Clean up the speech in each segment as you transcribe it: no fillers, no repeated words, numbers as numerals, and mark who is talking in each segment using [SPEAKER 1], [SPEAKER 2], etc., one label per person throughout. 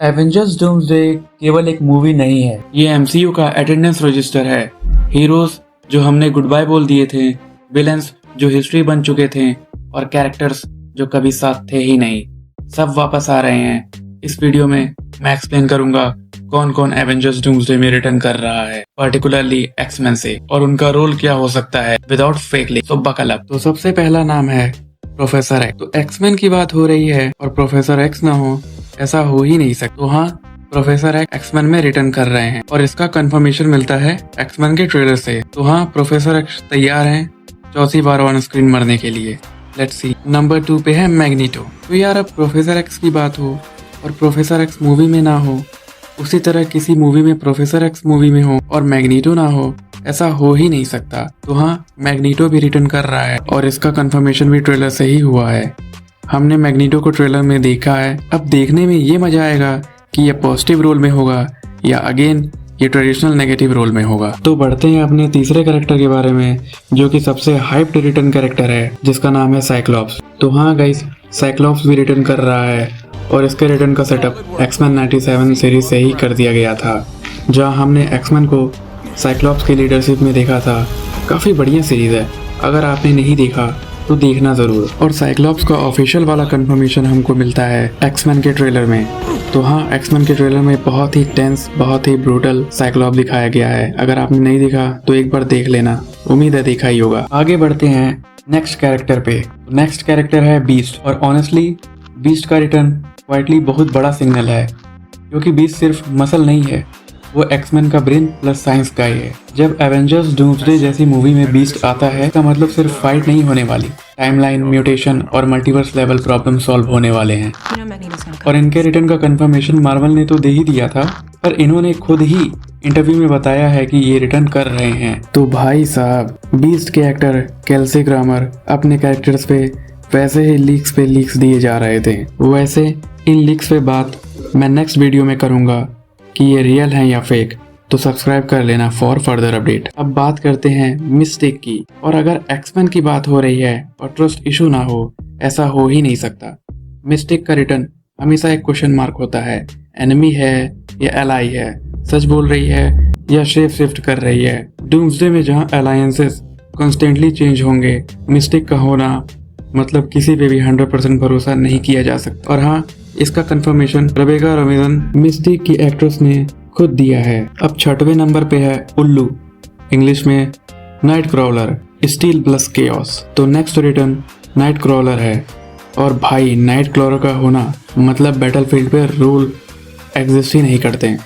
[SPEAKER 1] Avengers doomsday केवल एक movie नहीं है, ये एमसीयू का अटेंडेंस रजिस्टर है। हीरोज जो हमने गुड बाय बोल दिए थे, विलेंस जो हिस्ट्री बन चुके थे और कैरेक्टर्स जो कभी साथ थे ही नहीं, सब वापस आ रहे हैं। इस वीडियो में मैं एक्सप्लेन करूंगा कौन कौन एवेंजर्स डूम्सडे में रिटर्न कर रहा है, पर्टिकुलरली एक्समैन से, और उनका रोल क्या हो सकता है विदाउट फेक लिंक। तो बकल अप। तो सबसे पहला नाम है प्रोफेसर एक्स। तो एक्समैन की बात हो रही है और प्रोफेसर एक्स ना हो ऐसा हो ही नहीं सकता। तो हाँ, प्रोफेसर एक्स एक्समैन में रिटर्न कर रहे हैं और इसका कंफर्मेशन मिलता है एक्समैन के ट्रेलर से। तो हाँ, प्रोफेसर एक्स तैयार हैं चौथी बार ऑन स्क्रीन मरने के लिए। Let's see. नंबर 2 पे है मैग्नीटो। तो यार, अब प्रोफेसर एक्स की बात हो और प्रोफेसर एक्स मूवी में ना हो, उसी तरह किसी मूवी में प्रोफेसर एक्स मूवी में हो और मैग्नीटो ना हो, ऐसा हो ही नहीं सकता। तो हाँ, मैग्नीटो भी रिटर्न कर रहा है और इसका कंफर्मेशन भी ट्रेलर से ही हुआ है। हमने मैग्नीटो को ट्रेलर में देखा है। अब देखने में ये मजा आएगा कि ये पॉजिटिव रोल में होगा या अगेन ये ट्रेडिशनल नेगेटिव रोल में होगा। तो बढ़ते हैं अपने तीसरे कैरेक्टर के बारे में, जो कि सबसे हाइप्ड रिटर्न कैरेक्टर है, जिसका नाम है साइक्लॉप्स। तो हाँ गाइस, साइक्लॉप्स भी रिटर्न कर रहा है और इसके रिटर्न का सेटअप एक्समैन 97 सीरीज से ही कर दिया गया था, जहाँ हमने एक्समैन को साइक्लॉप्स की लीडरशिप में देखा था। काफ़ी बढ़िया सीरीज है, अगर आपने नहीं देखा तो देखना ज़रूर। और साइक्लॉप्स का ऑफिशियल वाला कंफर्मेशन हमको मिलता है एक्समैन के ट्रेलर में। तो हाँ, एक्समैन के ट्रेलर में बहुत ही टेंस, बहुत ही ब्रूटल साइक्लॉप्स दिखाया गया है। अगर आपने नहीं देखा तो एक बार देख लेना, उम्मीद है देखा ही होगा। आगे बढ़ते हैं नेक्स्ट कैरेक्टर पे। नेक्स्ट कैरेक्टर है बीस्ट। और ऑनेस्टली बीस्ट का रिटर्न क्वाइटली बहुत बड़ा सिग्नल है, क्योंकि बीस्ट सिर्फ मसल नहीं है, वो एक्समैन का ब्रेन प्लस साइंस गाय है। जब एवेंजर्स डूम्सडे जैसी मूवी में बीस्ट आता है, इसका मतलब सिर्फ फाइट नहीं होने वाली, टाइमलाइन, म्यूटेशन और मल्टीवर्स लेवल प्रॉब्लम सॉल्व होने वाले हैं। और इनके रिटर्न का कंफर्मेशन मार्वल ने तो दे ही दिया था, पर इन्होंने खुद ही इंटरव्यू में बताया है कि ये रिटर्न कर रहे हैं। तो भाई साहब, बीस्ट के एक्टर केल्सी ग्रामर अपने कैरेक्टर्स पे वैसे ही लीक्स पे लीक्स दिए जा रहे थे। वैसे इन लीक्स पे बात मैं नेक्स्ट वीडियो में करूंगा कि ये रियल है या फेक, तो सब्सक्राइब कर लेना फॉर फर्दर अपडेट। अब बात करते हैं मिस्टेक की। और अगर एक्समैन की बात हो रही है और ट्रस्ट इशू ना हो, ऐसा हो ही नहीं सकता। मिस्टेक का रिटर्न हमेशा एक क्वेश्चन मार्क होता है, एनिमी है या एलाई है, सच बोल रही है या शेप शिफ्ट कर रही है। डूम्सडे में जहाँ अलायंसेस कॉन्स्टेंटली चेंज होंगे, मिस्टेक का होना मतलब किसी पे भी 100% भरोसा नहीं किया जा सकता। और हाँ, इसका कंफर्मेशन रेबेका रॉबिन्सन, मिस्टिक की एक्ट्रेस, ने खुद दिया है। अब 6वें नंबर पे है उल्लू, इंग्लिश में night crawler, steel plus chaos. तो नेक्स्ट रिटर्न नाइट क्रॉलर है। और भाई, नाइट क्रॉलर का होना मतलब बैटलफील्ड पे रूल एग्जिस्ट ही नहीं करते।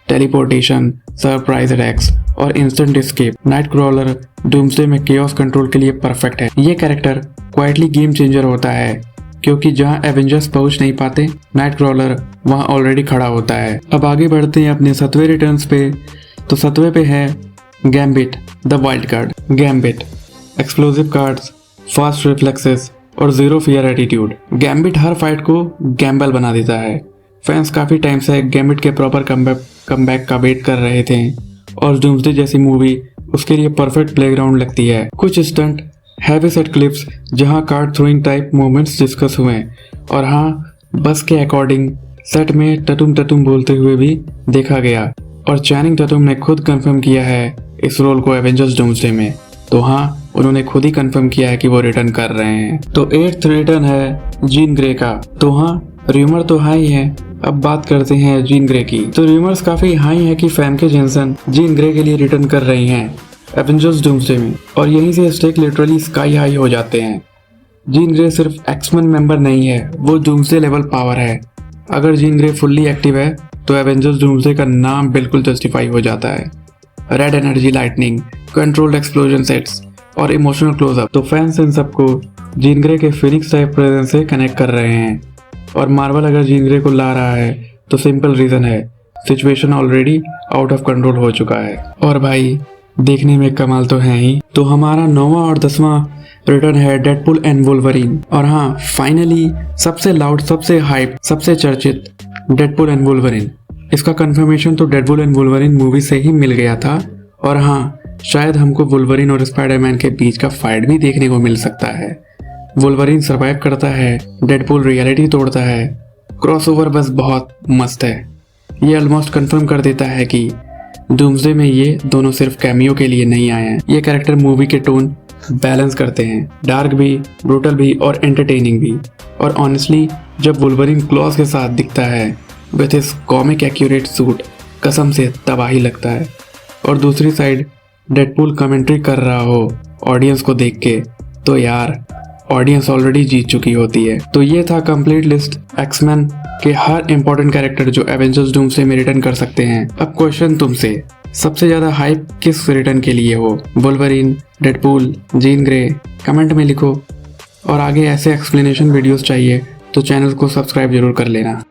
[SPEAKER 1] टेलीपोर्टेशन, सरप्राइज अटैक्स और instant escape. Night crawler doomsday में केओस कंट्रोल के लिए परफेक्ट है। ये कैरेक्टर क्वाइटली गेम चेंजर होता है, क्योंकि जहां एवेंजर्स पहुंच नहीं पाते, नाइट क्रॉलर वहां ऑलरेडी खड़ा होता है। अब आगे बढ़ते हैं अपने 7वें रिटर्न्स पे। तो 7वें पे है gambit the wild card. Gambit explosive cards, fast reflexes और जीरो फियर एटीट्यूड। गैम्बिट हर फाइट को गैम्बल बना देता है। फैंस काफी टाइम से गैम्बिट के प्रॉपर कमबैक का वेट कर रहे थे और डूम्सडे जैसी मूवी उसके लिए परफेक्ट प्लेग्राउंड लगती है। कुछ स्टंट, हैवी सेट क्लिप्स जहां card throwing type movements discuss हुए, और हाँ, बस के अकॉर्डिंग सेट में टटुम टटुम बोलते हुए भी देखा गया। और चैनिंग टटुम ने खुद कंफर्म किया है इस रोल को एवेंजर्स डूम्सडे में। तो हाँ, उन्होंने खुद ही कंफर्म किया है कि वो रिटर्न कर रहे हैं। तो 8th रिटर्न है जीन ग्रे का। तो हाँ, र्यूमर तो हाई है। अब बात करते हैं जीन ग्रे की। तो र्यूमर्स काफी हाई है कि फैमके जेनसन जीन ग्रे के लिए रिटर्न कर रही हैं एवेंजर्स डूम्सडे में, और यहीं से स्टेक लिटरली स्काई हाई हो जाते हैं। जीन ग्रे सिर्फ एक्समैन मेंबर नहीं है, वो डूम्सडे लेवल पावर है। अगर जीन ग्रे फुल्ली एक्टिव है तो एवेंजर्स डूम्सडे का नाम बिल्कुल जस्टिफाई हो जाता है। Red energy lightning, controlled explosion sets और इमोशनल क्लोजअप। तो फैंस इन सबको जीन ग्रे के फिनिक्स टाइप प्रेजेंस से कनेक्ट कर रहे हैं। और मार्वल अगर जीन ग्रे को ला रहा है तो सिंपल रीजन है, situation already out of control हो चुका है। और भाई, देखने में कमाल तो है ही। तो हमारा 9वां और 10वां रिटर्न है डेडपुल एंड वुल्वरीन। और हाँ, फाइनली सबसे लाउड, सबसे हाइप, सबसे चर्चित डेडपुल एंड वुल्वरीन। इसका कंफर्मेशन तो डेडपुल एंड वुल्वरीन मूवी से ही मिल गया था। और हाँ, शायद हमको वुल्वरीन और स्पाइडरमैन के बीच का फाइट भी देखने को मिल सकता है। वुल्वरीन सर्वाइव करता है, डेडपुल रियलिटी तोड़ता है क्रॉसओवर बस बहुत मस्त है। ये ऑलमोस्ट कंफर्म कर देता है कि डूम्सडे में ये दोनों सिर्फ कैमियो के लिए नहीं आए हैं। ये कैरेक्टर मूवी के टोन बैलेंस करते हैं, डार्क भी, ब्रूटल भी और एंटरटेनिंग भी। और ऑनेस्टली जब वुल्वरीन क्लॉज के साथ दिखता है with his comic accurate suit, कसम से तबाही लगता है। और दूसरी साइड डेडपूल कमेंट्री कर रहा हो ऑडियंस को देख के, तो यार ऑडियंस ऑलरेडी जीत चुकी होती है। तो ये था कंप्लीट लिस्ट एक्समैन के हर इंपॉर्टेंट कैरेक्टर जो एवेंजर्स डूम्सडे में रिटर्न कर सकते हैं। अब क्वेश्चन तुमसे, सबसे ज्यादा हाइप किस रिटर्न के लिए हो? Wolverine, Deadpool, Jean Grey? Comment में लिखो। और आगे ऐसे एक्सप्लेनेशन वीडियोस चाहिए तो चैनल को सब्सक्राइब जरूर कर लेना।